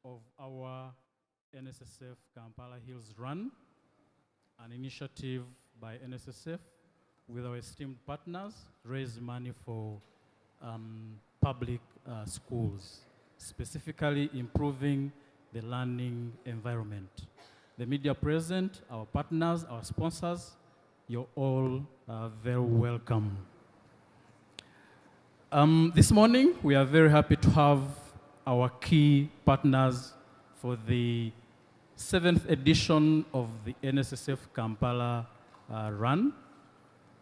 of our NSSF Kampala Hills Run, an initiative by NSSF with our esteemed partners, raise money for public schools, specifically improving the learning environment. The media present, our partners, our sponsors, you're all very welcome. This morning, we are very happy to have our key partners for the 7th edition of the NSSF Kampala Run.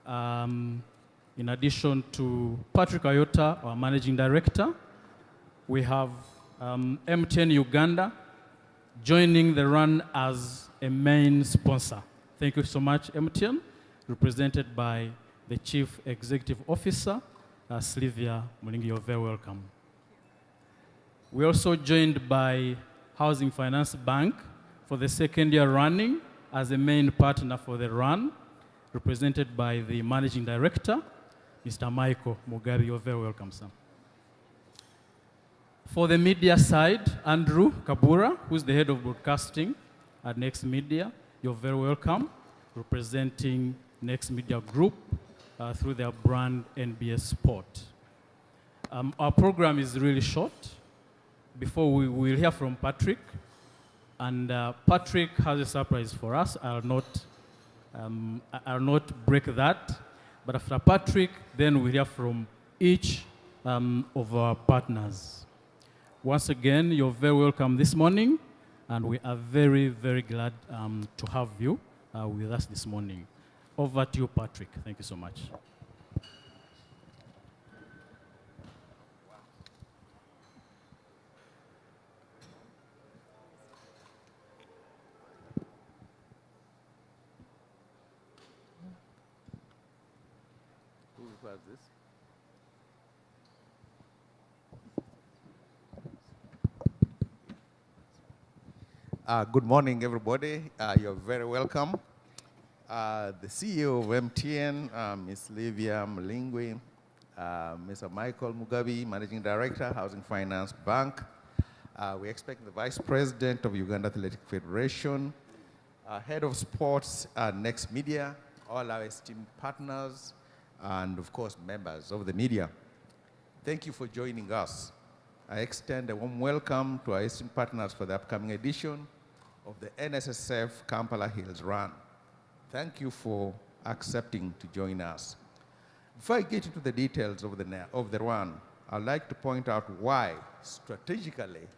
In addition to Patrick Ayota, our Managing Director, we have MTN Uganda joining the run as a main sponsor. Thank you so much, MTN, represented by the Chief Executive Officer, Sylvia Mulingi. You're very welcome. We're also joined by Housing Finance Bank for the second year running as a main partner for the run, represented by the Managing Director, Mr. Michael Mugabe. You're very welcome, sir. For the media side, Andrew Kabura, who's the head of broadcasting at Next Media, you're very welcome, representing Next Media Group through their brand NBS Sport. Our program is really short. Before we will hear from Patrick, and Patrick has a surprise for us. I'll not break that, but after Patrick, then we'll hear from each of our partners. Once again, you're very welcome this morning, and we are very, very glad to have you with us this morning. Over to you, Patrick. Thank you so much. Who was this? Good morning, everybody. You're very welcome. The CEO of MTN, Ms. Livia Mlingwi, Mr. Michael Mugabe, Managing Director, Housing Finance Bank. We expect the Vice President of Uganda Athletic Federation, Head of Sports, Next Media, all our esteemed partners, and of course, members of the media. Thank you for joining us. I extend a warm welcome to our esteemed partners for the upcoming edition of the NSSF Kampala Hills Run. Thank you for accepting to join us. Before I get into the details of the run, I'd like to point out why strategically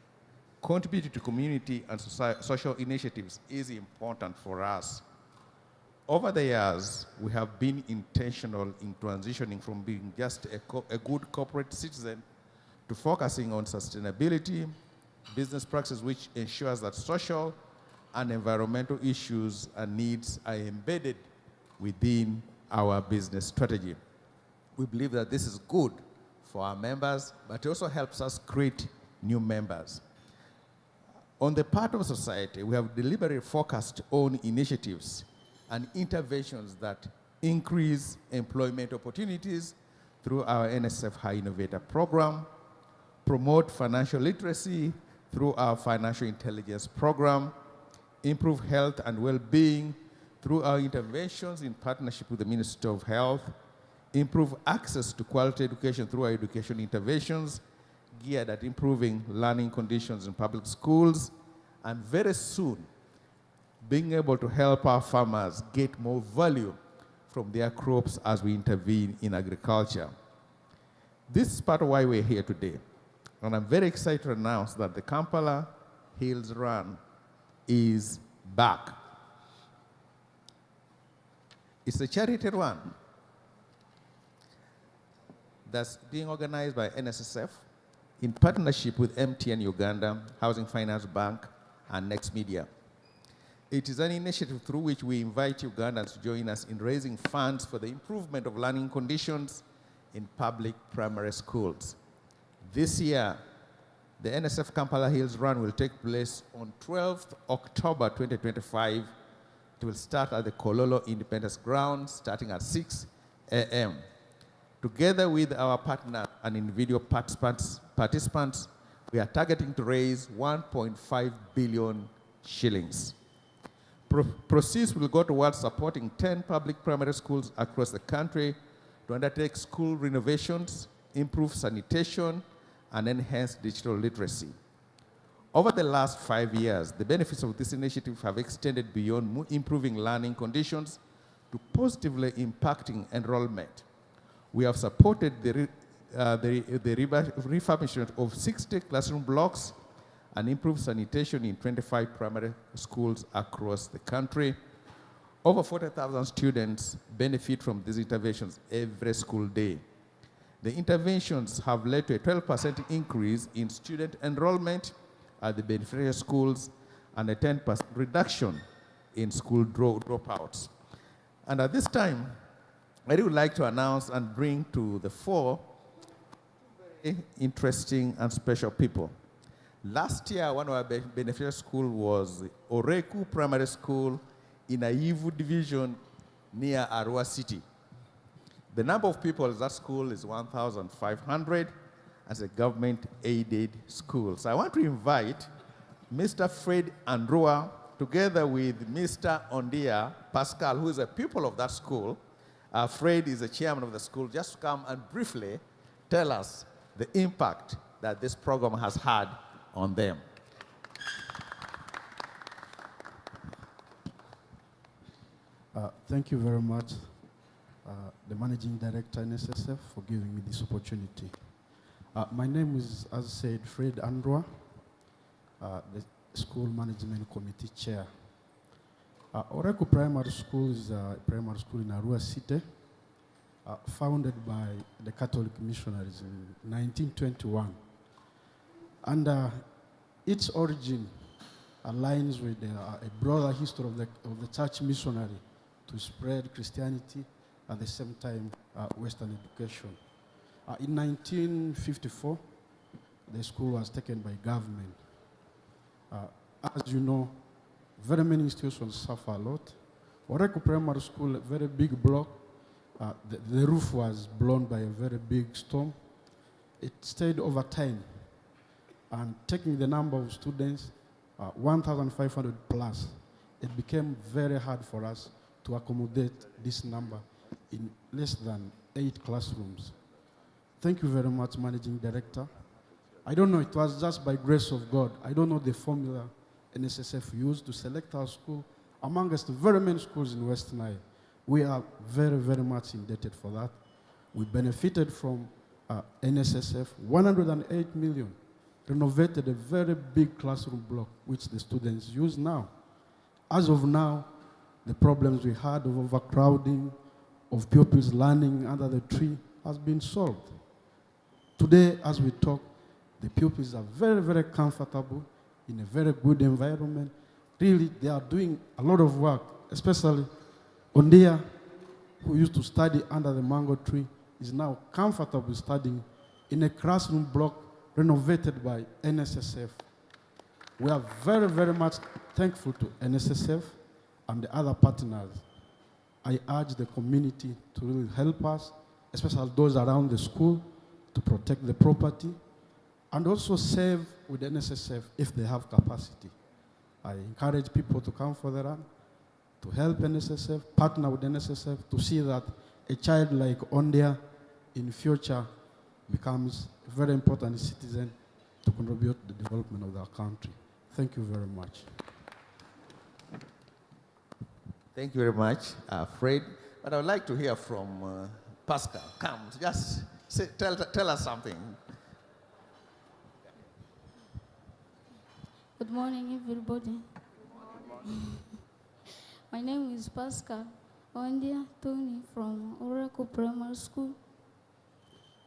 contributing to community and social initiatives is important for us. Over the years, we have been intentional in transitioning from being just a good corporate citizen to focusing on sustainability, business practices which ensures that social and environmental issues and needs are embedded within our business strategy. We believe that this is good for our members, but it also helps us create new members. On the part of society, we have deliberately focused on initiatives and interventions that increase employment opportunities through our NSSF High Innovator program, promote financial literacy through our financial intelligence program, improve health and well-being through our interventions in partnership with the Ministry of Health, improve access to quality education through our education interventions geared at improving learning conditions in public schools, and very soon, being able to help our farmers get more value from their crops as we intervene in agriculture. This is part of why we're here today. And I'm very excited to announce that the Kampala Hills Run is back. It's a charity run that's being organized by NSSF in partnership with MTN Uganda, Housing Finance Bank, and Next Media. It is an initiative through which we invite Ugandans to join us in raising funds for the improvement of learning conditions in public primary schools. This year, the NSSF Kampala Hills Run will take place on 12th October 2025. It will start at the Kololo Independence Ground, starting at 6 a.m. Together with our partner and individual participants, We are targeting to raise 1.5 billion shillings. Proceeds will go towards supporting 10 public primary schools across the country to undertake school renovations, improve sanitation, and enhance digital literacy. Over the last 5 years, the benefits of this initiative have extended beyond improving learning conditions to positively impacting enrollment. We have supported the refurbishment of 60 classroom blocks and improved sanitation in 25 primary schools across the country. Over 40,000 students benefit from these interventions every school day. The interventions have led to a 12% increase in student enrollment at the beneficiary schools and a 10% reduction in school dropouts. And at this time, I would like to announce and bring to the fore very interesting and special people. Last year, one of our beneficiary schools was Oreku Primary School in Aivu Division near Arua City. The number of people at that school is 1,500 as a government-aided school. So I want to invite Mr. Fred Andrua, together with Mr. Ondia Pascal, who is a pupil of that school. Fred is the chairman of the school, just to come and briefly tell us the impact that this program has had on them. Thank you very much, the Managing Director, NSSF, for giving me this opportunity. My name is, as said, Fred Andrua, the School Management Committee Chair. Oreku Primary School is a primary school in Arua City, founded by the Catholic missionaries in 1921. And its origin aligns with a broader history of the church missionary to spread Christianity at the same time Western education. In 1954, the school was taken by government. As you know, very many institutions suffer a lot. Oreku Primary School, a very big block. The roof was blown by a very big storm. It stayed over time. And taking the number of students, 1,500 plus, it became very hard for us to accommodate this number in less than 8 classrooms. Thank you very much, Managing Director. I don't know, it was just by grace of God. I don't know the formula NSSF used to select our school amongst very many schools in West Nile. We are very, very much indebted for that. We benefited from NSSF, 108 million, renovated a very big classroom block, which the students use now. As of now, the problems we had of overcrowding, of pupils learning under the tree, has been solved. Today, as we talk, the pupils are very, very comfortable in a very good environment. Really, they are doing a lot of work, especially Ondia, who used to study under the mango tree, is now comfortable studying in a classroom block renovated by NSSF. We are very, very much thankful to NSSF and the other partners. I urge the community to really help us, especially those around the school, to protect the property, and also save with NSSF if they have capacity. I encourage people to come for the run, to help NSSF, partner with NSSF, to see that a child like Ondia in future becomes a very important citizen to contribute to the development of our country. Thank you very much. Thank you very much, Fred. But I would like to hear from Pascal. Come, just tell us something. Good morning, everybody. My name is Pascal Ondia Tony from Oreku Primary School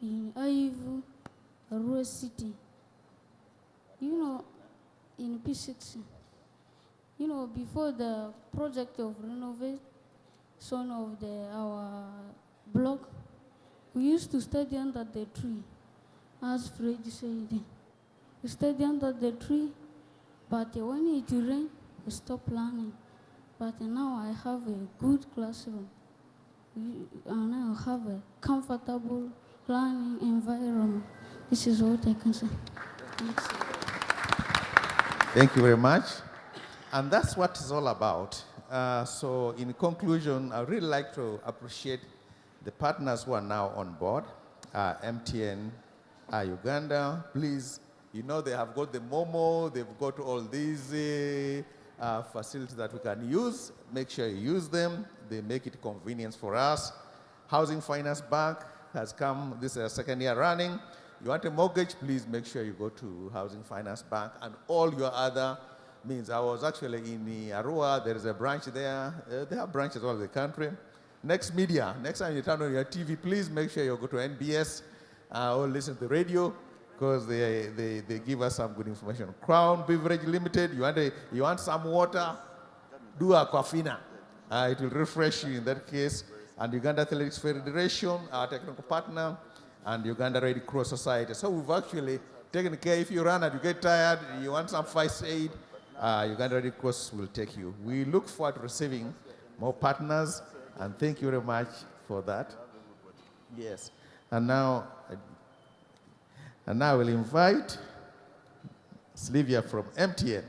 in Aivu, Arua City. You know, in P6, you know, before the project of renovation of our block, we used to study under the tree, as Fred said. We study under the tree, but when it rained, we stopped learning. But now I have a good classroom. And I have a comfortable learning environment. This is what I can say. Thanks. Thank you very much. And that's what it's all about. So in conclusion, I'd really like to appreciate the partners who are now on board. MTN Uganda, please, you know they have got the Momo, they've got all these facilities that we can use. Make sure you use them. They make it convenient for us. Housing Finance Bank has come, this is our second year running. You want a mortgage, please make sure you go to Housing Finance Bank and all your other means. I was actually in Arua, there is a branch there. They have branches all over the country. Next media, next time you turn on your TV, please make sure you go to NBS or listen to the radio because they give us some good information. Crown Beverage Limited, you want some water, do Aquafina. It will refresh you in that case. And Uganda Athletics Federation, our technical partner, and Uganda Red Cross Society. So we've actually taken care. If you run and you get tired, you want some first aid, Uganda Red Cross will take you. We look forward to receiving more partners, and thank you very much for that. Yes. And now I will invite Sylvia from MTN.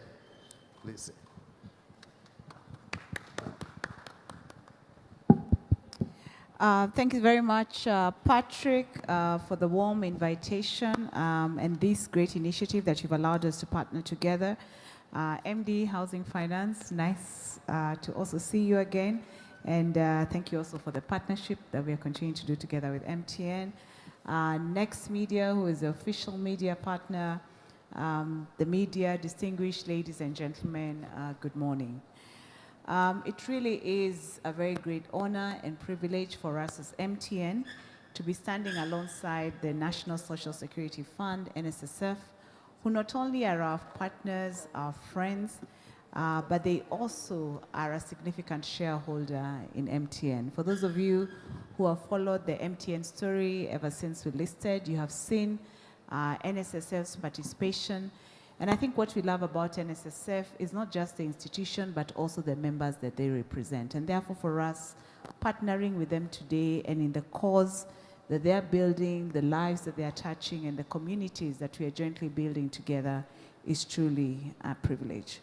Please. Thank you very much, Patrick, for the warm invitation and this great initiative that you've allowed us to partner together. MD Housing Finance, nice to also see you again. And thank you also for the partnership that we are continuing to do together with MTN. Next Media, who is the official media partner, the media, distinguished ladies and gentlemen, good morning. It really is a very great honor and privilege for us as MTN to be standing alongside the National Social Security Fund, NSSF, who not only are our partners, our friends, but they also are a significant shareholder in MTN. For those of you who have followed the MTN story ever since we listed, you have seen NSSF's participation. And I think what we love about NSSF is not just the institution, but also the members that they represent. And therefore, for us, partnering with them today and in the cause that they're building, the lives that they are touching, and the communities that we are jointly building together is truly a privilege.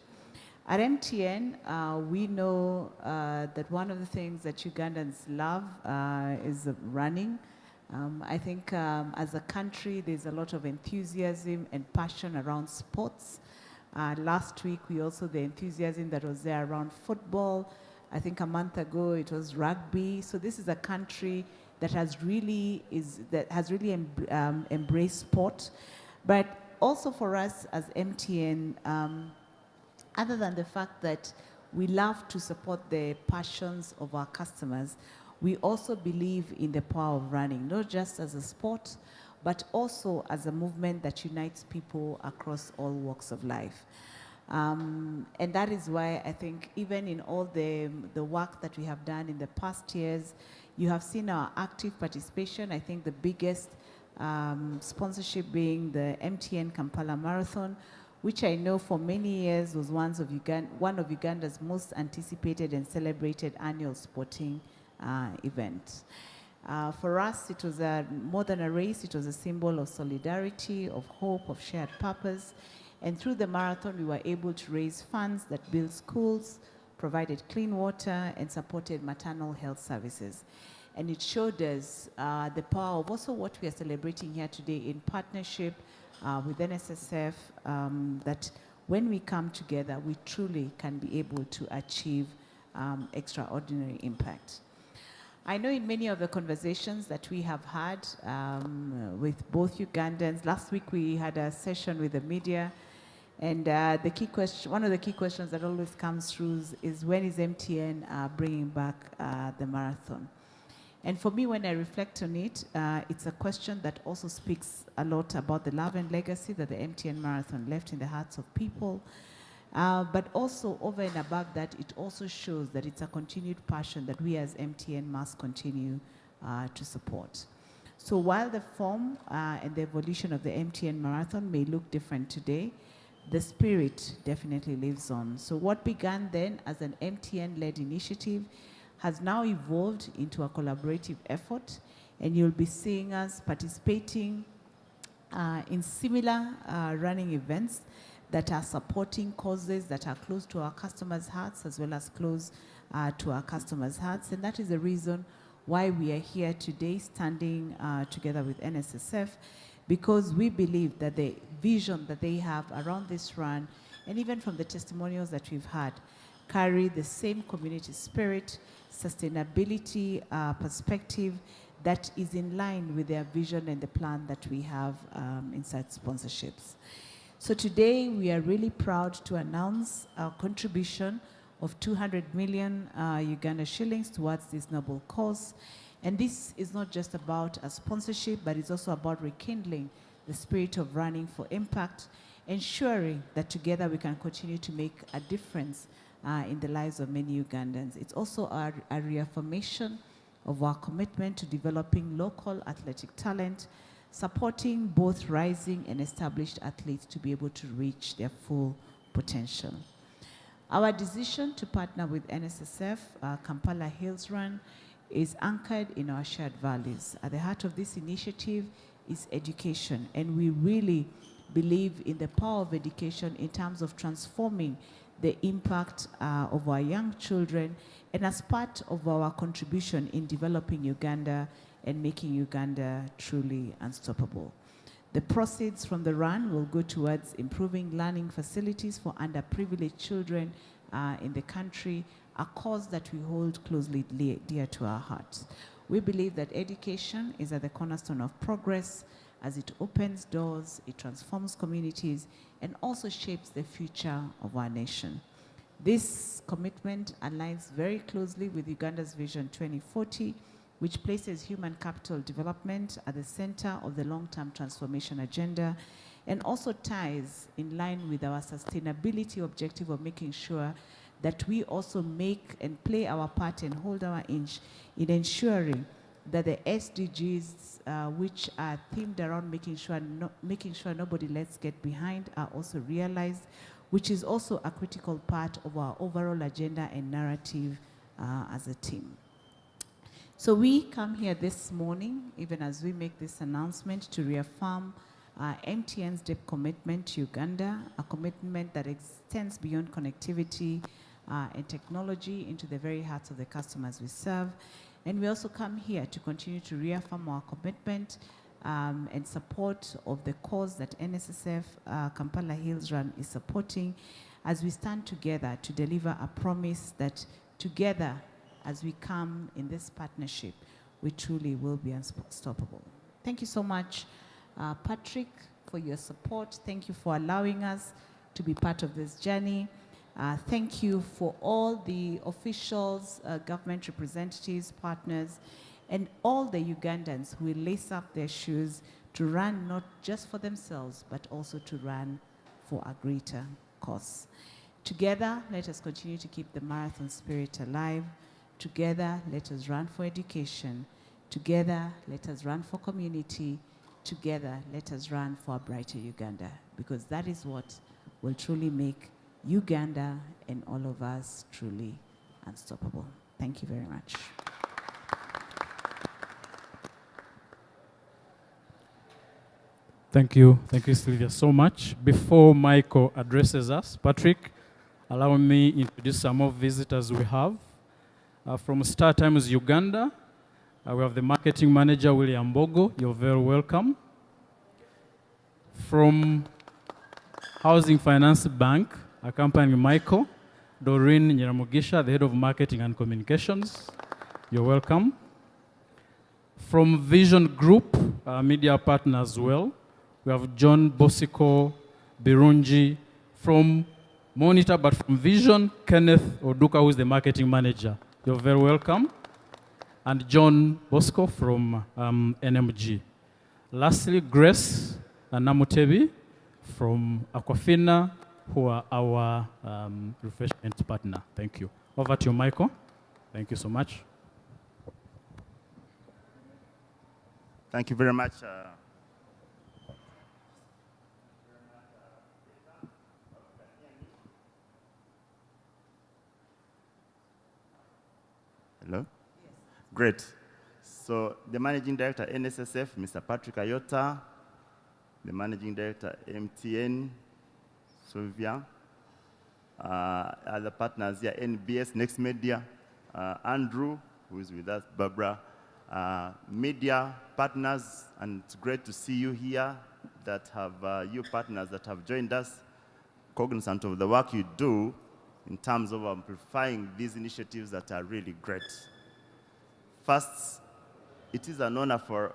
At MTN, we know that one of the things that Ugandans love is running. I think as a country, there's a lot of enthusiasm and passion around sports. Last week, we also, the enthusiasm that was there around football. I think a month ago, it was rugby. So this is a country that has really, embraced sport. But also for us as MTN, other than the fact that we love to support the passions of our customers, we also believe in the power of running, not just as a sport, but also as a movement that unites people across all walks of life. And that is why I think even in all the work that we have done in the past years, you have seen our active participation. I think the biggest sponsorship being the MTN Kampala Marathon, which I know for many years was one of Uganda's most anticipated and celebrated annual sporting event. For us, it was more than a race. It was a symbol of solidarity, of hope, of shared purpose. And through the marathon, we were able to raise funds that built schools, provided clean water, and supported maternal health services. And it showed us the power of also what we are celebrating here today in partnership with NSSF, that when we come together, we truly can be able to achieve extraordinary impact. I know in many of the conversations that we have had with both Ugandans, last week we had a session with the media, and the key question, one of the key questions that always comes through is when is MTN bringing back the marathon? And for me, when I reflect on it, it's a question that also speaks a lot about the love and legacy that the MTN Marathon left in the hearts of people. But also, over and above that, it also shows that it's a continued passion that we as MTN must continue to support. So while the form and the evolution of the MTN Marathon may look different today, the spirit definitely lives on. So what began then as an MTN-led initiative has now evolved into a collaborative effort, and you'll be seeing us participating in similar running events that are supporting causes that are close to our customers' hearts as well as close to our customers' hearts. And that is the reason why we are here today standing together with NSSF, because we believe that the vision that they have around this run, and even from the testimonials that we've had, carry the same community spirit, sustainability perspective that is in line with their vision and the plan that we have inside sponsorships. So today we are really proud to announce our contribution of 200 million Uganda shillings towards this noble cause. And this is not just about a sponsorship, but it's also about rekindling the spirit of running for impact, ensuring that together we can continue to make a difference in the lives of many Ugandans. It's also a reaffirmation of our commitment to developing local athletic talent, supporting both rising and established athletes to be able to reach their full potential. Our decision to partner with NSSF, Kampala Hills Run, is anchored in our shared values. At the heart of this initiative is education, and we really believe in the power of education in terms of transforming the impact of our young children, and as part of our contribution in developing Uganda and making Uganda truly unstoppable. The proceeds from the run will go towards improving learning facilities for underprivileged children in the country, a cause that we hold closely dear to our hearts. We believe that education is at the cornerstone of progress, as it opens doors, it transforms communities, and also shapes the future of our nation. This commitment aligns very closely with Uganda's Vision 2040, which places human capital development at the center of the long-term transformation agenda, and also ties in line with our sustainability objective of making sure that we also make and play our part and hold our inch in ensuring that the SDGs, which are themed around making sure nobody lets get behind, are also realized, which is also a critical part of our overall agenda and narrative as a team. So we come here this morning, even as we make this announcement, to reaffirm MTN's deep commitment to Uganda, a commitment that extends beyond connectivity and technology into the very hearts of the customers we serve. And we also come here to continue to reaffirm our commitment and support of the cause that NSSF Kampala Hills Run is supporting, as we stand together to deliver a promise that together, as we come in this partnership, we truly will be unstoppable. Thank you so much, Patrick, for your support. Thank you for allowing us to be part of this journey. Thank you for all the officials, government representatives, partners, and all the Ugandans who will lace up their shoes to run not just for themselves, but also to run for a greater cause. Together, let us continue to keep the marathon spirit alive. Together, let us run for education. Together, let us run for community. Together, let us run for a brighter Uganda, because that is what will truly make Uganda and all of us truly unstoppable. Thank you very much. Thank you, Sylvia, so much. Before Michael addresses us, Patrick, allow me to introduce some more visitors we have. From Star Times Uganda, we have the marketing manager, William Bogo. You're very welcome. From Housing Finance Bank, accompanying Michael, Doreen Nyiramugisha, the head of marketing and communications. You're welcome. From Vision Group, our media partner as well, we have John Bosiko Birungi. From Monitor, but from Vision, Kenneth Oduka, who is the marketing manager. You're very welcome. And John Bosco from NMG. Lastly, Grace Namutebi from Aquafina, who are our refreshment partner. Thank you. Over to you, Michael. Thank you so much. Thank you very much. Hello? Yes. Great. So the Managing Director, NSSF, Mr. Patrick Ayota, the Managing Director, MTN, Sylvia. Other partners here, NBS, Next Media, Andrew, who is with us, Barbara, media partners, and it's great to see you here that have, you partners that have joined us, cognizant of the work you do in terms of amplifying these initiatives that are really great. First, it is an honor for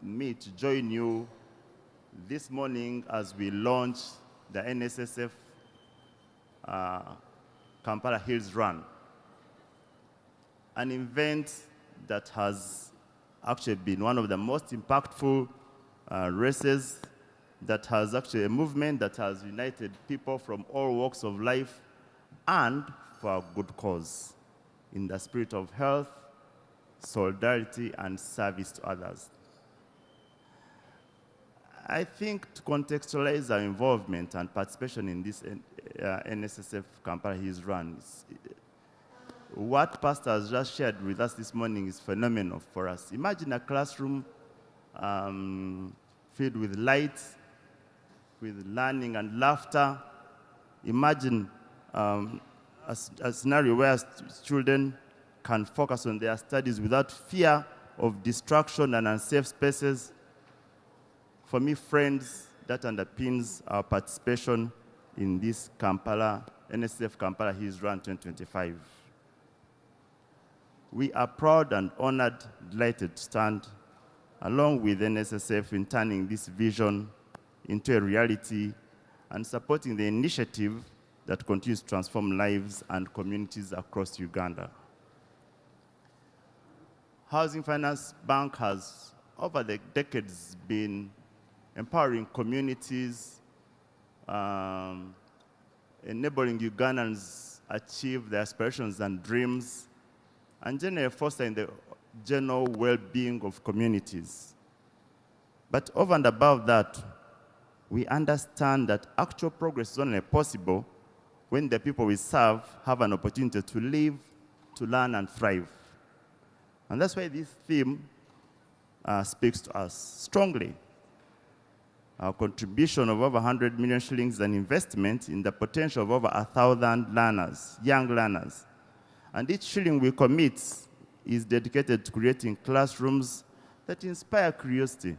me to join you this morning as we launch the NSSF Kampala Hills Run, an event that has actually been one of the most impactful races, that has actually a movement that has united people from all walks of life and for a good cause, in the spirit of health, solidarity, and service to others. I think to contextualize our involvement and participation in this NSSF Kampala Hills Run, what Pastor has just shared with us this morning is phenomenal for us. Imagine a classroom filled with light, with learning and laughter. Imagine a scenario where children can focus on their studies without fear of distraction and unsafe spaces. For me, friends, that underpins our participation in this NSSF Kampala Hills Run 2025. We are proud and honored, delighted to stand along with NSSF in turning this vision into a reality and supporting the initiative that continues to transform lives and communities across Uganda. Housing Finance Bank has, over the decades, been empowering communities, enabling Ugandans achieve their aspirations and dreams, and generally fostering the general well-being of communities. But over and above that, we understand that actual progress is only possible when the people we serve have an opportunity to live, to learn, and thrive. And that's why this theme speaks to us strongly. Our contribution of over 100 million shillings is an investment in the potential of over 1,000 learners, young learners. And each shilling we commit is dedicated to creating classrooms that inspire curiosity,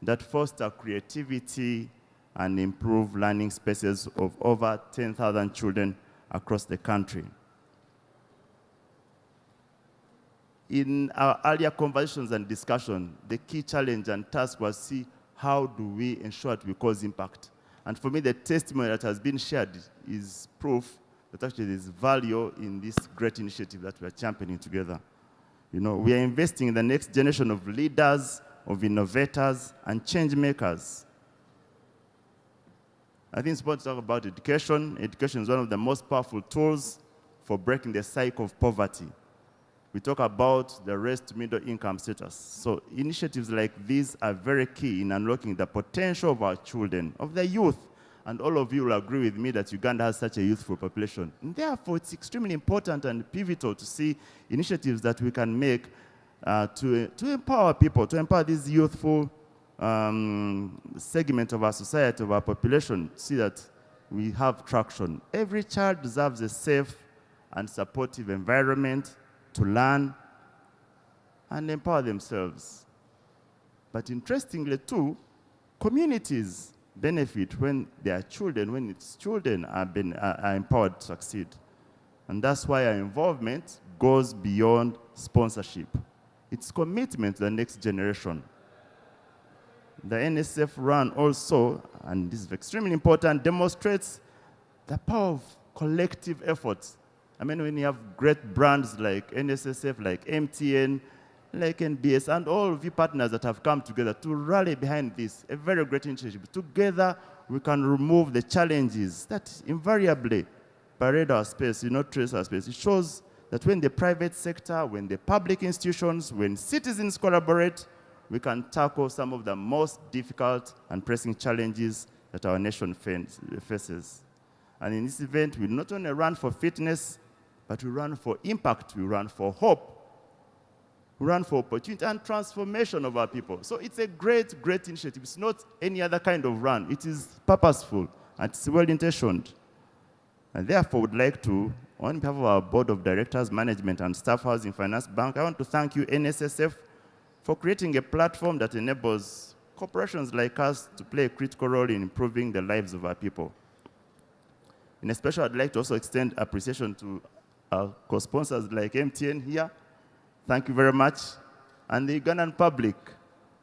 that foster creativity, and improve learning spaces of over 10,000 children across the country. In our earlier conversations and discussion, the key challenge and task was see how do we ensure that we cause impact. And for me, the testimony that has been shared is proof that actually there's value in this great initiative that we are championing together. You know, we are investing in the next generation of leaders, of innovators, and change makers. I think it's important to talk about education. Education is one of the most powerful tools for breaking the cycle of poverty. We talk about the race to middle income status. So initiatives like these are very key in unlocking the potential of our children, of the youth. And all of you will agree with me that Uganda has such a youthful population. And therefore, it's extremely important and pivotal to see initiatives that we can make to empower people, to empower this youthful segment of our society, of our population, see that we have traction. Every child deserves a safe and supportive environment to learn and empower themselves. But interestingly too, communities benefit when their children, when its children are empowered to succeed. And that's why our involvement goes beyond sponsorship. It's commitment to the next generation. The NSSF run also, and this is extremely important, demonstrates the power of collective efforts. I mean, when you have great brands like NSSF, like MTN, like NBS, and all of you partners that have come together to rally behind this, a very great initiative. Together, we can remove the challenges that invariably parade our space, trace our space. It shows that when the private sector, when the public institutions, when citizens collaborate, we can tackle some of the most difficult and pressing challenges that our nation faces. And in this event, we not only run for fitness, but we run for impact, we run for hope, we run for opportunity and transformation of our people. So it's a great, great initiative. It's not any other kind of run. It is purposeful and it's well-intentioned. And therefore, would like to, on behalf of our Board of Directors, Management, and Staff Housing Finance Bank, I want to thank you, NSSF, for creating a platform that enables corporations like us to play a critical role in improving the lives of our people. In especial, I'd like to also extend appreciation to our co-sponsors like MTN here. Thank you very much. And the Ugandan public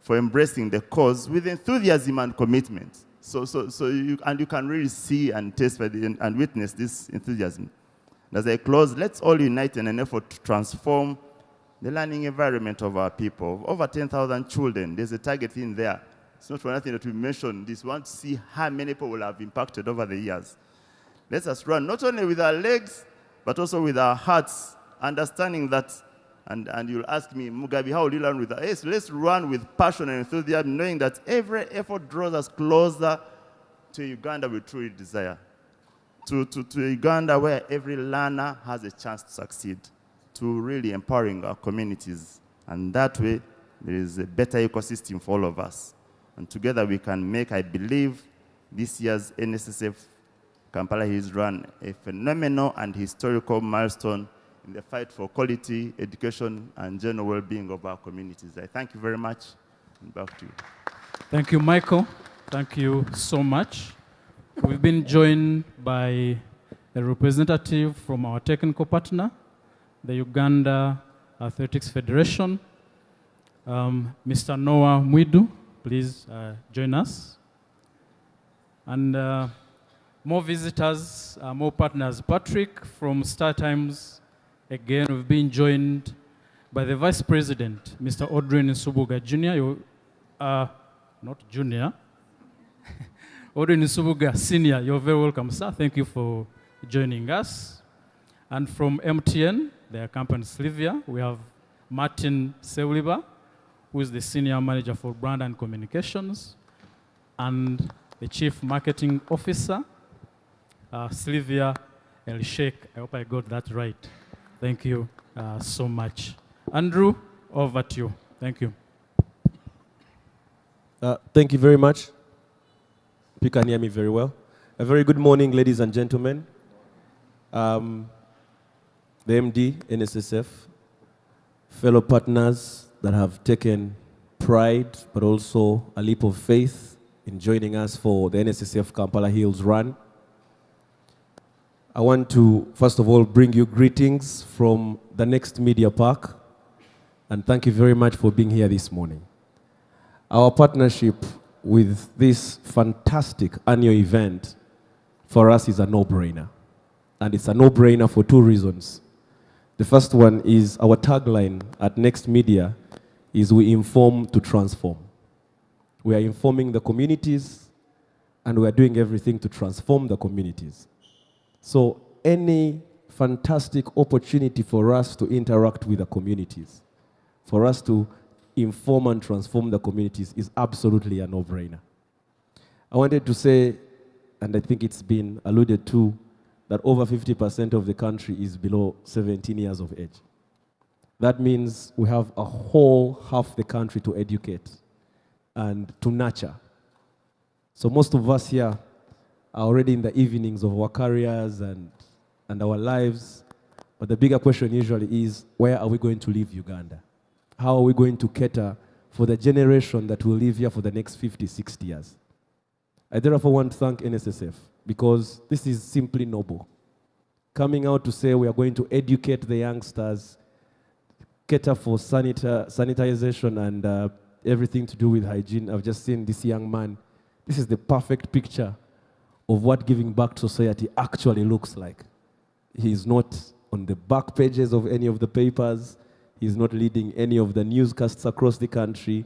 for embracing the cause with enthusiasm and commitment. So you can really see and taste and witness this enthusiasm. As I close, let's all unite in an effort to transform the learning environment of our people. Over 10,000 children, there's a target in there. It's not for nothing that we mentioned this. We want to see how many people will have impacted over the years. Let us run not only with our legs, but also with our hearts, understanding that, and you'll ask me, Mugabe, how will you learn with that? Yes, let's run with passion and enthusiasm, knowing that every effort draws us closer to Uganda we truly desire. To Uganda where every learner has a chance to succeed, to really empowering our communities. And that way, there is a better ecosystem for all of us. And together we can make, I believe, this year's NSSF Kampala Hills Run a phenomenal and historical milestone in the fight for quality education and general well-being of our communities. I thank you very much, and back to you. Thank you, Michael. Thank you so much. We've been joined by a representative from our technical partner, the Uganda Athletics Federation. Mr. Noah Mwidu, please join us. And more visitors, more partners. Patrick from Star Times, again, we've been joined by the Vice President, Mr. Audrey Nsubuga Jr. Not Junior. Audrey Nsubuga Senior, you're very welcome, sir. Thank you for joining us. And from MTN, their company Slivia, we have Martin Sewliba, who is the Senior Manager for Brand and Communications, and the Chief Marketing Officer, Slivia El Sheikh. I hope I got that right. Thank you so much. Andrew, over to you. Thank you. Thank you very much. You can hear me very well. A very good morning, ladies and gentlemen. The MD, NSSF, fellow partners that have taken pride, but also a leap of faith in joining us for the NSSF Kampala Hills Run. I want to, first of all, bring you greetings from the Next Media Park, and thank you very much for being here this morning. Our partnership with this fantastic annual event for us is a no-brainer. And it's a no-brainer for two reasons. The first one is our tagline at Next Media is we inform to transform. We are informing the communities, and we are doing everything to transform the communities. So any fantastic opportunity for us to interact with the communities, for us to inform and transform the communities is absolutely a no-brainer. I wanted to say, and I think it's been alluded to, that over 50% of the country is below 17 years of age. That means we have a whole half the country to educate and to nurture. So most of us here are already in the evenings of our careers and our lives, but the bigger question usually is, where are we going to leave Uganda? How are we going to cater for the generation that will live here for the next 50, 60 years? I therefore want to thank NSSF because this is simply noble. Coming out to say we are going to educate the youngsters, cater for sanitization and everything to do with hygiene. I've just seen this young man. This is the perfect picture of what giving back to society actually looks like. He's not on the back pages of any of the papers. He's not leading any of the newscasts across the country.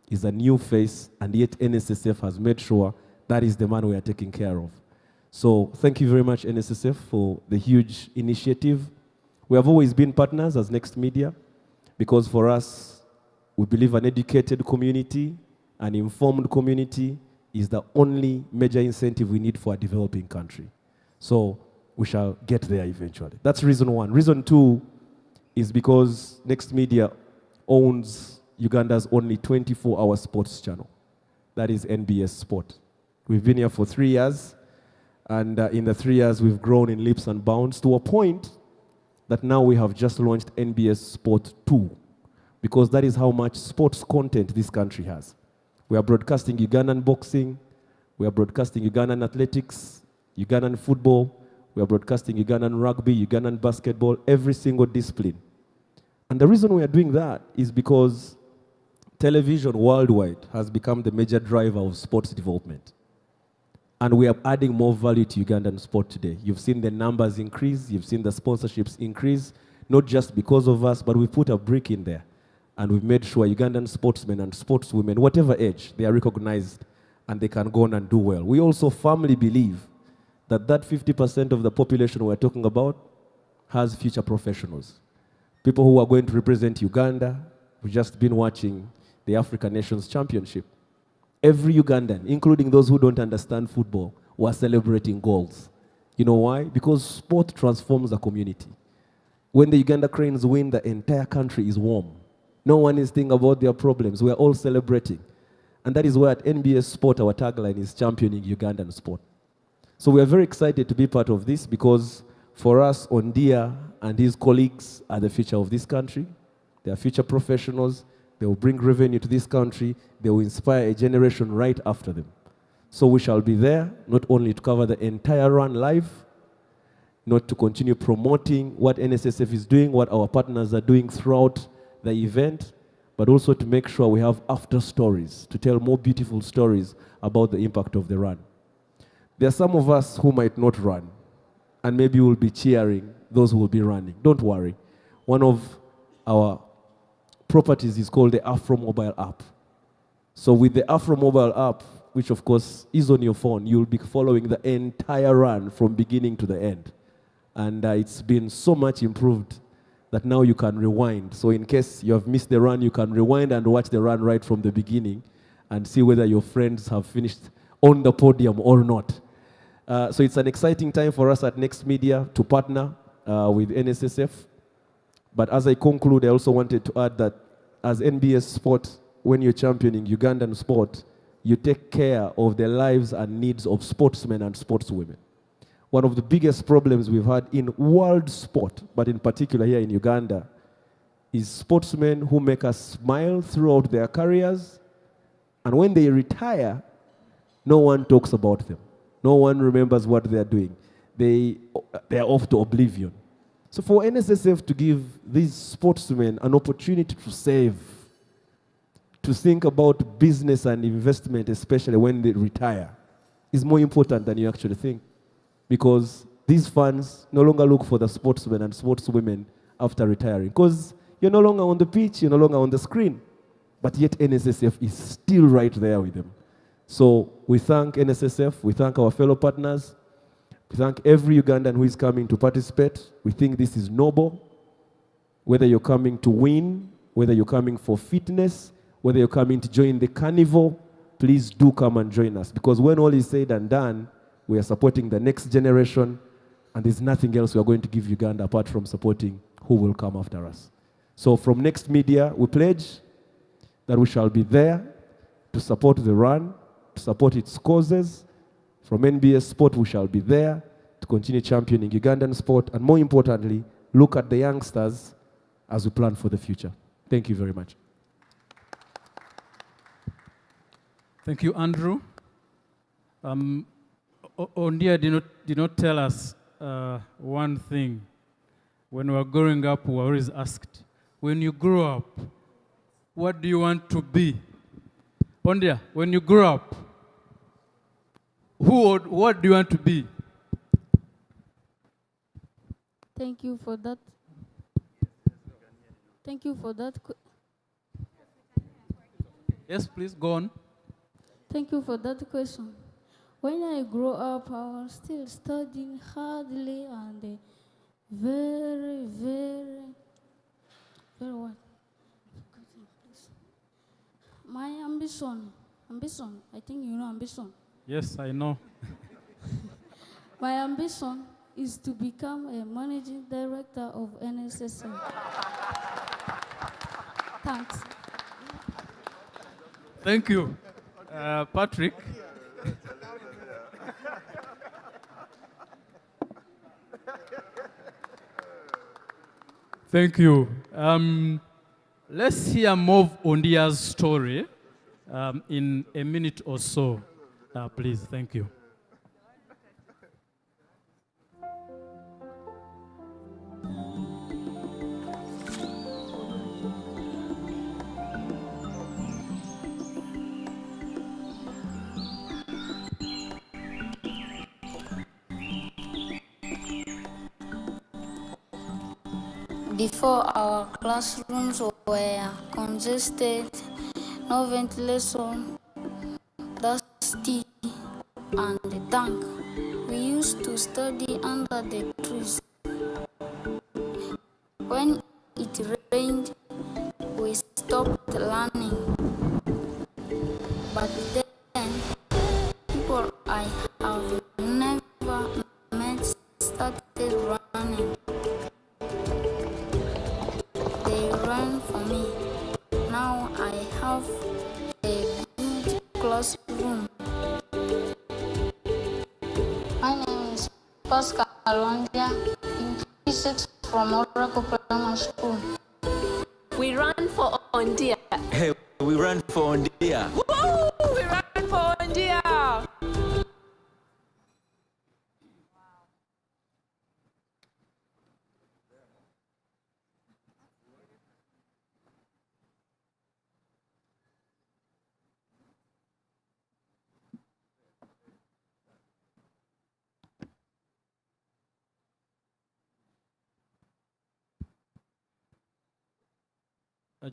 He's a new face, and yet NSSF has made sure that is the man we are taking care of. So thank you very much, NSSF, for the huge initiative. We have always been partners as Next Media, because for us, we believe an educated community, an informed community, is the only major incentive we need for a developing country. So we shall get there eventually. That's reason one. Reason two is because Next Media owns Uganda's only 24-hour sports channel. That is NBS Sport. We've been here for 3 years, And in the 3 years, we've grown in leaps and bounds to a point that now we have just launched NBS Sport 2, because that is how much sports content this country has. We are broadcasting Ugandan boxing, we are broadcasting Ugandan athletics, Ugandan football, we are broadcasting Ugandan rugby, Ugandan basketball, every single discipline. And the reason we are doing that is because television worldwide has become the major driver of sports development. And we are adding more value to Ugandan sport today. You've seen the numbers increase, you've seen the sponsorships increase, not just because of us, but we put a brick in there. And we've made sure Ugandan sportsmen and sportswomen, whatever age, they are recognized and they can go on and do well. We also firmly believe that 50% of the population we're talking about has future professionals. People who are going to represent Uganda. We've just been watching the African Nations Championship. Every Ugandan, including those who don't understand football, were celebrating goals. You know why? Because sport transforms a community. When the Uganda Cranes win, the entire country is warm. No one is thinking about their problems. We're all celebrating. And that is why at NBS Sport, our tagline is championing Ugandan sport. So we are very excited to be part of this, because for us, Ondia and his colleagues are the future of this country. They are future professionals. They will bring revenue to this country. They will inspire a generation right after them. So we shall be there, not only to cover the entire run live, not to continue promoting what NSSF is doing, what our partners are doing throughout the event, but also to make sure we have after stories, to tell more beautiful stories about the impact of the run. There are some of us who might not run, and maybe we'll be cheering those who will be running. Don't worry. One of our properties is called the Afro Mobile app. So with the Afro Mobile app, which of course is on your phone, you'll be following the entire run from beginning to the end. And it's been so much improved that now you can rewind. So in case you have missed the run, you can rewind and watch the run right from the beginning and see whether your friends have finished on the podium or not. So it's an exciting time for us at Next Media to partner with NSSF. But as I conclude, I also wanted to add that as NBS Sport, when you're championing Ugandan sport, you take care of the lives and needs of sportsmen and sportswomen. One of the biggest problems we've had in world sport, but in particular here in Uganda, is sportsmen who make us smile throughout their careers, and when they retire, no one talks about them. No one remembers what they're doing. They're off to oblivion. So for NSSF to give these sportsmen an opportunity to save, to think about business and investment, especially when they retire, is more important than you actually think. Because these funds no longer look for the sportsmen and sportswomen after retiring. Because you're no longer on the pitch, you're no longer on the screen. But yet NSSF is still right there with them. So we thank NSSF, we thank our fellow partners, we thank every Ugandan who is coming to participate. We think this is noble. Whether you're coming to win, whether you're coming for fitness, whether you're coming to join the carnival, please do come and join us. Because when all is said and done, we are supporting the next generation, and there's nothing else we are going to give Uganda apart from supporting who will come after us. So from Next Media, we pledge that we shall be there to support the run, to support its causes. From NBS Sport, we shall be there to continue championing Ugandan sport, and more importantly, look at the youngsters as we plan for the future. Thank you very much. Thank you, Andrew. Ondia did not tell us one thing. When we were growing up, we were always asked, when you grow up, what do you want to be? Ondia, when you grow up, what do you want to be? Thank you for that. Thank you for that. Yes, please, go on. Thank you for that question. When I grow up, I was still studying hardly and very what? My ambition, I think you know ambition. Yes, I know. My ambition is to become a managing director of NSSF. Thanks. Thank you. Patrick. Thank you. Let's hear more of Ondia's story in a minute or so. Please, thank you. Before, our classrooms were congested, no ventilation, dusty, and dank. We used to study under the trees. When it rained, we stopped learning. But then, people I have never met started running. They ran for me. Now I have a good classroom. My name is Pascal Alondia, in P6 from Oracle Primary School. We run for Ondia. Hey, we run for Ondia. Woo! We run for Ondia.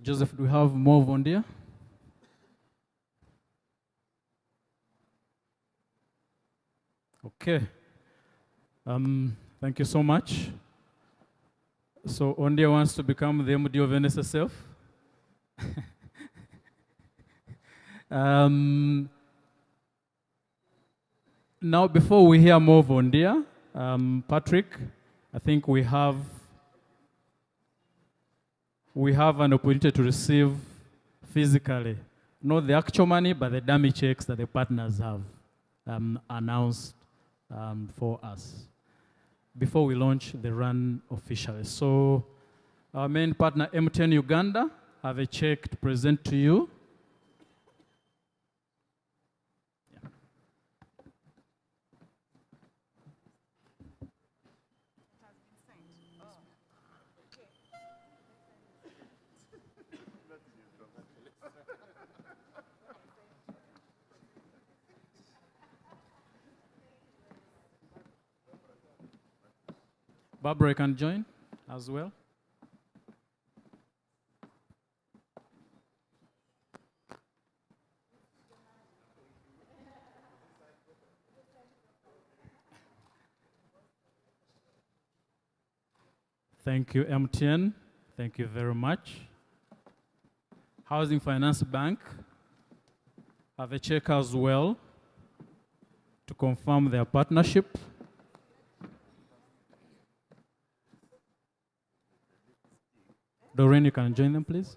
Joseph, do we have more Ondia? Okay. Thank you so much. So Ondia wants to become the MD of NSSF. Now, before we hear more of Ondia, Patrick, I think we have an opportunity to receive physically, not the actual money, but the dummy checks that the partners have announced for us before we launch the run officially. So our main partner, MTN Uganda, have a check to present to you. Barbara can join as well. Thank you, MTN. Thank you very much. Housing Finance Bank have a check as well to confirm their partnership. Doreen, you can join them, please.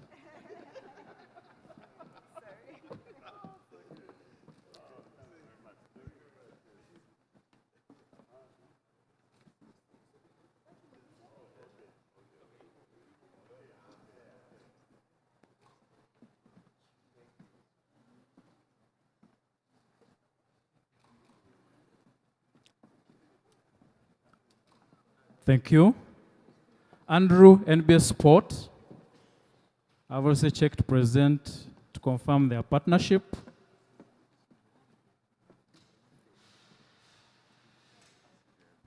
Thank you. Andrew, NBS Sport. I've also checked present to confirm their partnership.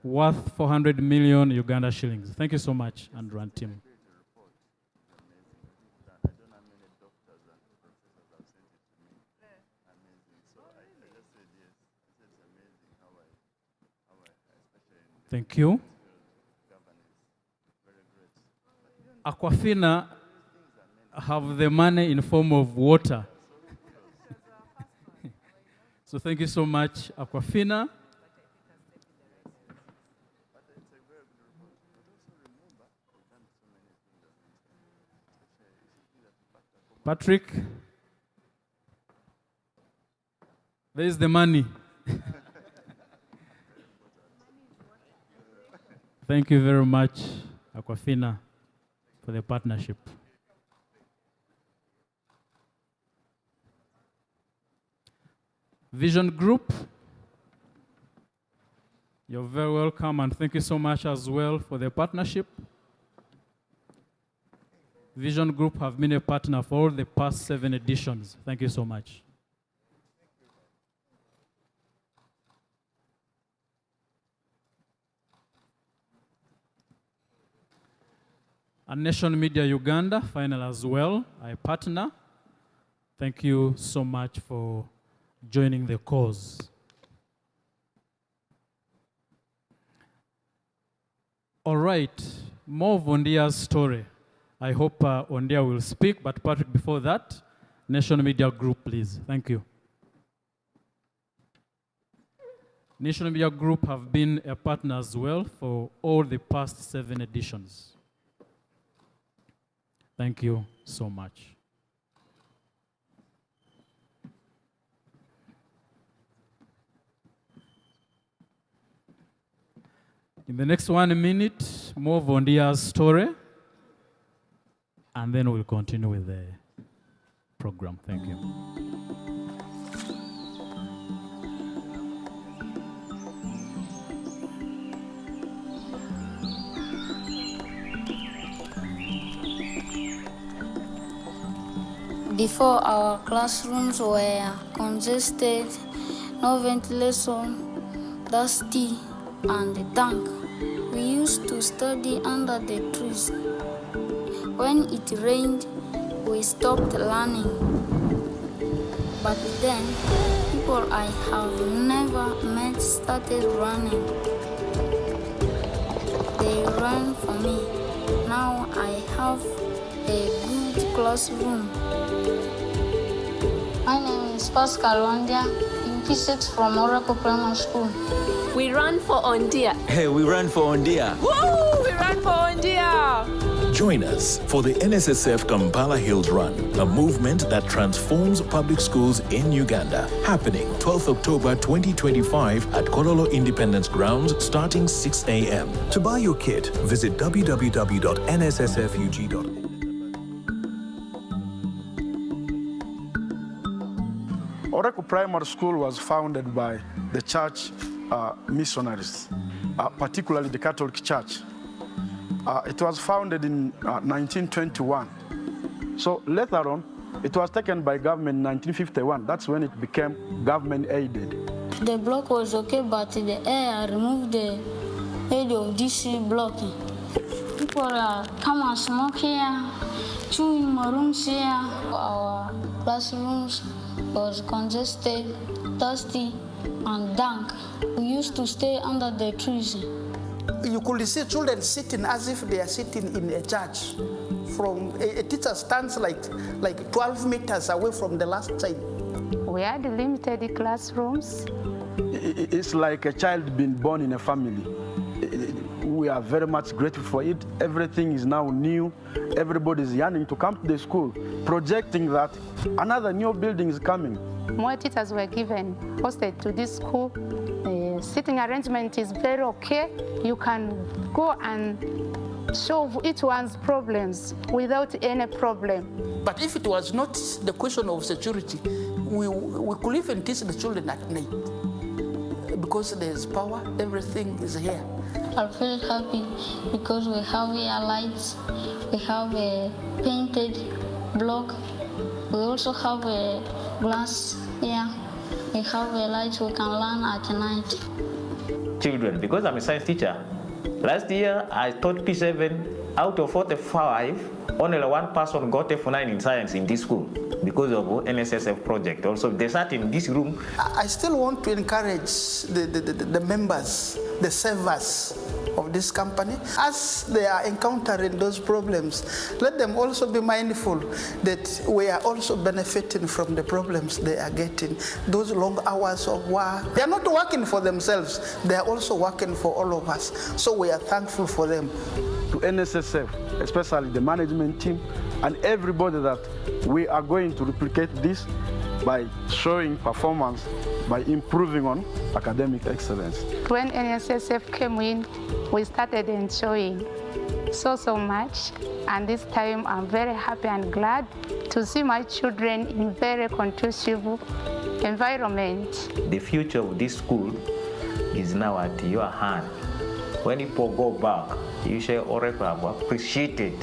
Worth 400 million Uganda shillings. Thank you so much, Andrew and team. Thank you. Aquafina have the money in form of water. So thank you so much, Aquafina. Patrick, there is the money. Thank you very much, Aquafina. for the partnership. Vision Group, you're very welcome, and thank you so much as well for the partnership. Vision Group have been a partner for all the past 7 editions. Thank you so much. And Nation Media Uganda, final as well, I partner. Thank you so much for joining the cause. All right, more of Ondia's story. I hope Ondia will speak, but Patrick, before that, Nation Media Group, please. Thank you. Nation Media Group have been a partner as well for all the past 7 editions. Thank you so much. In the next 1 minute, more of Ondia's story, and then we'll continue with the program. Thank you. Before, our classrooms were congested, no ventilation, dusty, and dank. We used to study under the trees. When it rained, we stopped learning. But then, people I have never met started running. They ran for me. Now I have a good classroom. My name is Pascal Wandia, in P6 from Oracle Primary School. We run for Ondia. Hey, we run for Ondia. Woo! We run for Ondia. Join us for the NSSF Kampala Hills Run, a movement that transforms public schools in Uganda. Happening 12th October 2025 at Kololo Independence Grounds, starting 6 a.m. To buy your kit, visit www.nssfug.org. Oracle Primary School was founded by the church missionaries, particularly the Catholic Church. It was founded in 1921. So later on, it was taken by government in 1951. That's when it became government aided. The block was okay, but the air removed the edge of this block. People come and smoke here, chewing my rooms here. Our classrooms was congested, dusty, and dank. We used to stay under the trees. You could see children sitting as if they are sitting in a church. From a teacher stands like 12 meters away from the last side. We had limited classrooms. It's like a child being born in a family. We are very much grateful for it. Everything is now new. Everybody is yearning to come to the school, projecting that another new building is coming. More teachers were given, hosted to this school. The sitting arrangement is very okay. You can go and solve each one's problems without any problem. But if it was not the question of security, we could even teach the children at night. Because there's power, everything is here. I feel happy because we have here lights, we have a painted block, we also have a glass here, we have a light we can learn at night. Children, because I'm a science teacher, last year I taught P7, out of 45, only one person got F9 in science in this school because of NSSF project. Also, they sat in this room. I still want to encourage the members, the servers of this company, as they are encountering those problems, let them also be mindful that we are also benefiting from the problems they are getting. Those long hours of work, they are not working for themselves, they are also working for all of us. So we are thankful for them. To NSSF, especially the management team, and everybody that we are going to replicate this. by showing performance, by improving on academic excellence. When NSSF came in, we started enjoying so much. And this time I'm very happy and glad to see my children in very conducive environment. The future of this school is now at your hand. When people go back, you shall already have appreciated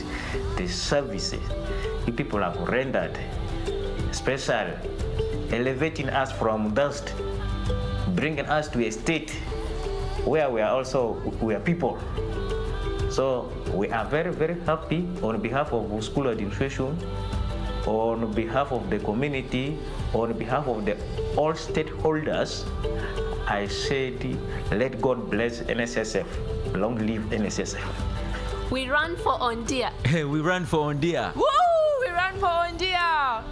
the services you people have rendered, especially elevating us from dust, bringing us to a state where we are people. So we are very happy on behalf of school administration, on behalf of the community, on behalf of all stakeholders. I said, let God bless NSSF. Long live NSSF. We run for Ondia. We run for Ondia. Woo! We run for Ondia.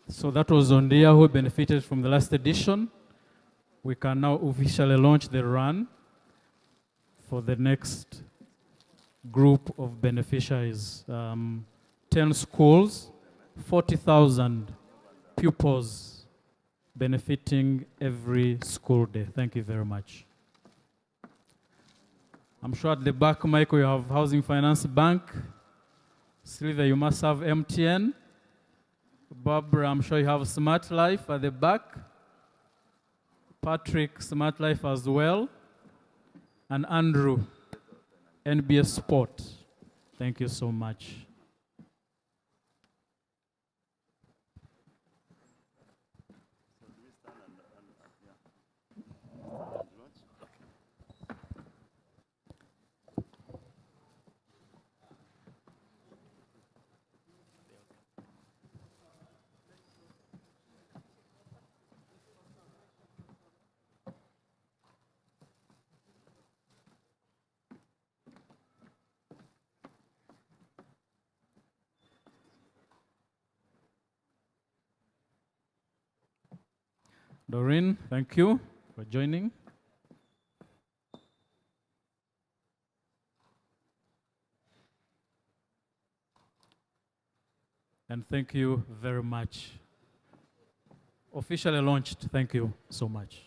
So that was Ondia who benefited from the last edition. We can now officially launch the run for the next group of beneficiaries. 10 schools, 40,000 pupils benefiting every school day. Thank you very much. I'm sure at the back, Michael, you have Housing Finance Bank. Sylvia, you must have MTN. Barbara, I'm sure you have Smart Life at the back. Patrick, Smart Life as well. And Andrew, NBS Sport. Thank you so much. Doreen, thank you for joining. And thank you very much. Officially launched, thank you so much.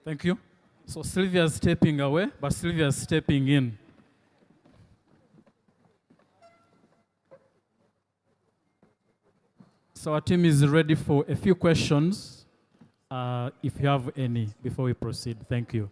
Thank you. So Sylvia's stepping away, but Sylvia's stepping in. So our team is ready for a few questions, if you have any, before we proceed. Thank you.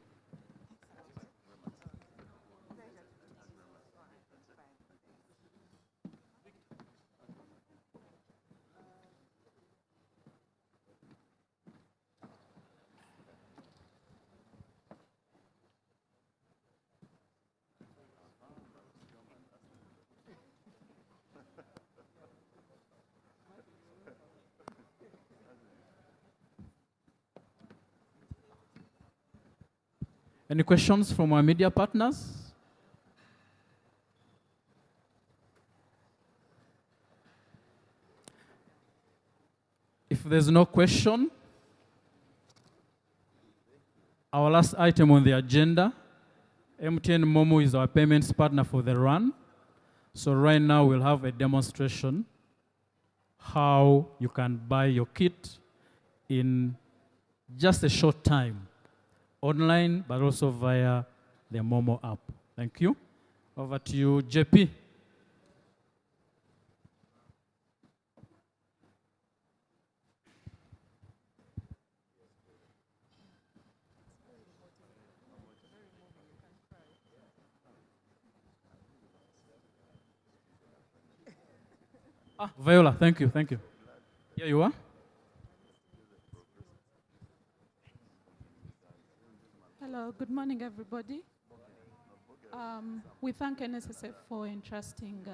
Any questions from our media partners? If there's no question, our last item on the agenda, MTN Momo is our payments partner for the run. So right now we'll have a demonstration how you can buy your kit in just a short time. Online, but also via the Momo app. Thank you. Over to you, JP. Viola, thank you, thank you. Here you are. Hello, good morning, everybody. We thank NSSF for entrusting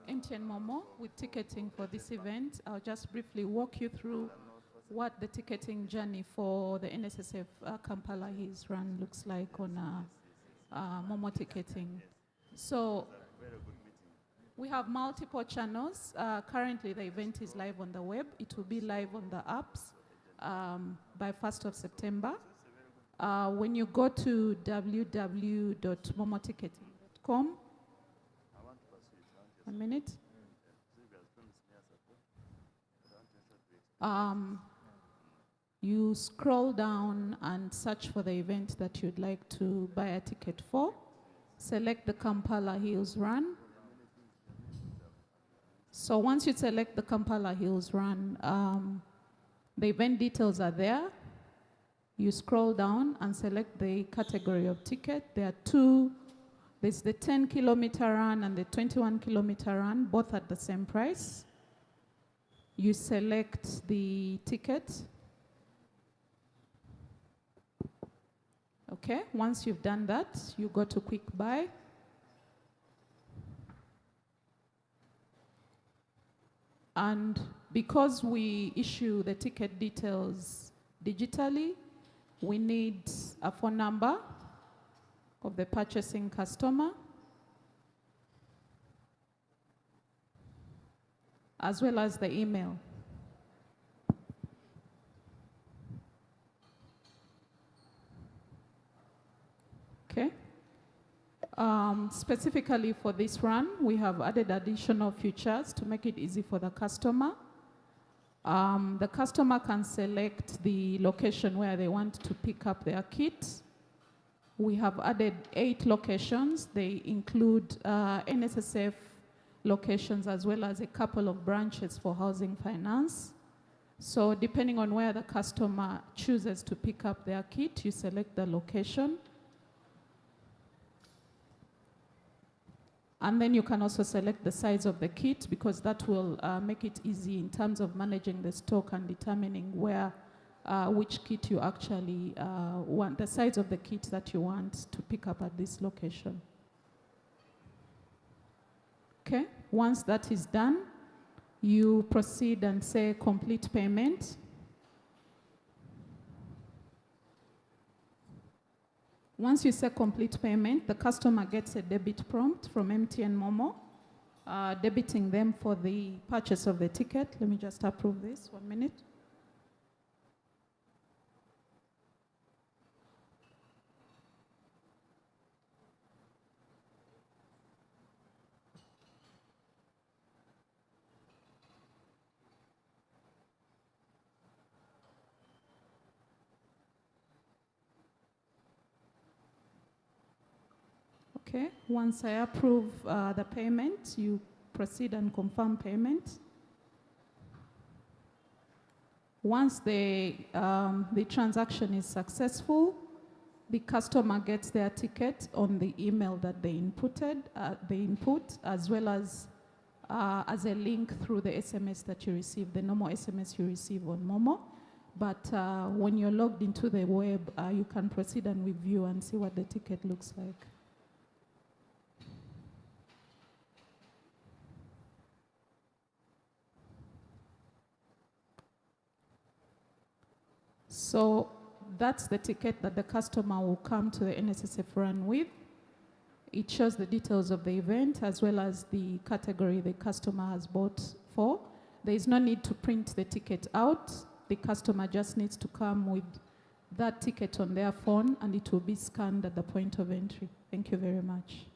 MTN Momo with ticketing for this event. I'll just briefly walk you through what the ticketing journey for the NSSF Kampala Hills Run looks like on Momo ticketing. So we have multiple channels. Currently, the event is live on the web. It will be live on the apps by 1st of September. When you go to www.momoticketing.com, 1 minute. You scroll down and search for the event that you'd like to buy a ticket for. Select the Kampala Hills Run. So once you select the Kampala Hills Run, the event details are there. You scroll down and select the category of ticket. There are two. There's the 10-kilometer run and the 21-kilometer run, both at the same price. You select the ticket. Okay, once you've done that, you go to Quick Buy. And because we issue the ticket details digitally, we need a phone number of the purchasing customer, as well as the email. Okay. Specifically for this run, we have added additional features to make it easy for the customer. The customer can select the location where they want to pick up their kit. We have added 8 locations. They include NSSF locations as well as a couple of branches for housing finance. So depending on where the customer chooses to pick up their kit, you select the location. And then you can also select the size of the kit, because that will make it easy in terms of managing the stock and determining where, which kit you actually want, the size of the kit that you want to pick up at this location. Okay, once that is done, you proceed and say complete payment. Once you say complete payment, the customer gets a debit prompt from MTN Momo, debiting them for the purchase of the ticket. Let me just approve this, 1 minute. Okay, once I approve the payment, you proceed and confirm payment. Once the transaction is successful, the customer gets their ticket on the email that they input, as well as a link through the SMS that you receive, the normal SMS you receive on Momo. But when you're logged into the web, you can proceed and review and see what the ticket looks like. So that's the ticket that the customer will come to the NSSF run with. It shows the details of the event as well as the category the customer has bought for. There is no need to print the ticket out. The customer just needs to come with that ticket on their phone and it will be scanned at the point of entry. Thank you very much.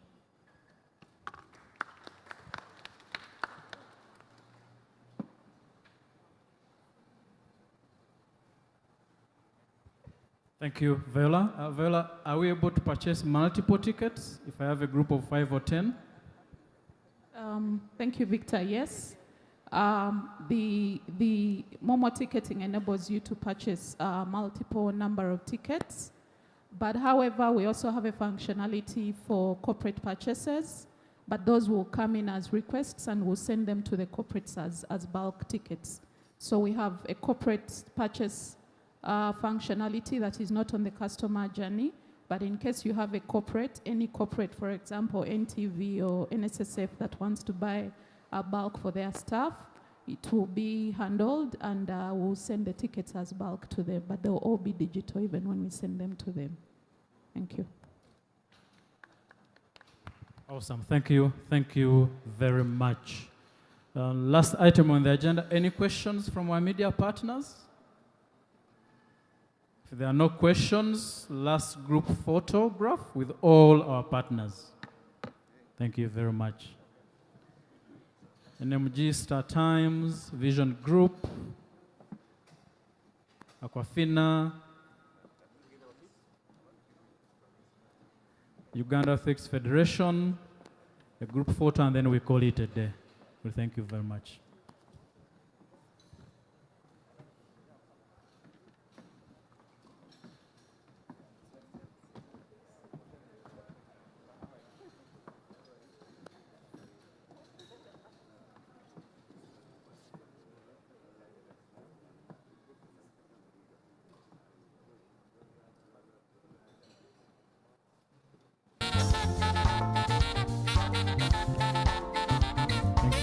Thank you, Viola. Viola, are we able to purchase multiple tickets if I have a group of 5 or 10? Thank you, Victor. Yes. The Momo ticketing enables you to purchase multiple number of tickets. But however, we also have a functionality for corporate purchases. but those will come in as requests and we'll send them to the corporates as bulk tickets. So we have a corporate purchase functionality that is not on the customer journey, but in case you have a corporate, any corporate, for example, NTV or NSSF that wants to buy a bulk for their staff, it will be handled and we'll send the tickets as bulk to them, but they'll all be digital even when we send them to them. Thank you. Awesome, thank you. Thank you very much. Last item on the agenda, any questions from our media partners? If there are no questions, last group photograph with all our partners. Thank you very much. NMG, Star Times, Vision Group, Aquafina, Uganda Ethics Federation, a group photo, and then we call it a day. Well, thank you very much.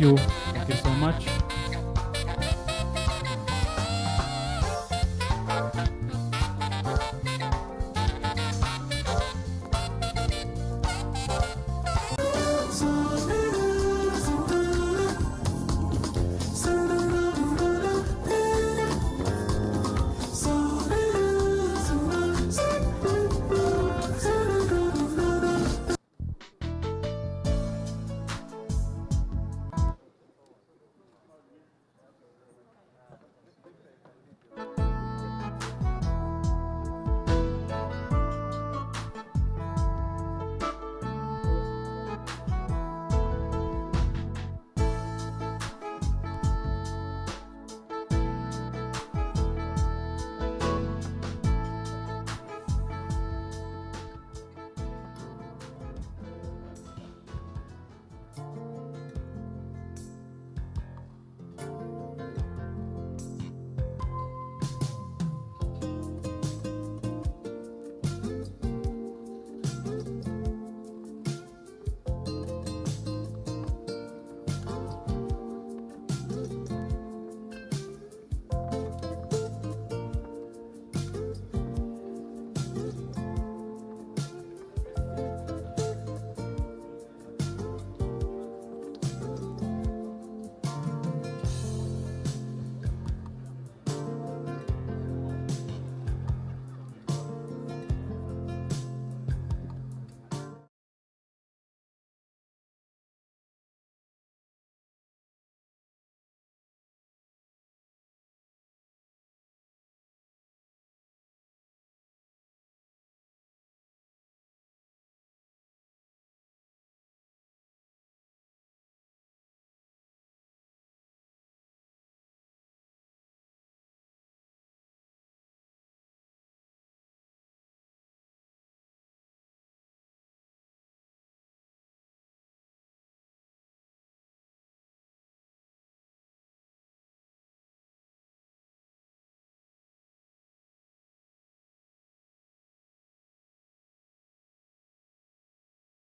Thank you so much.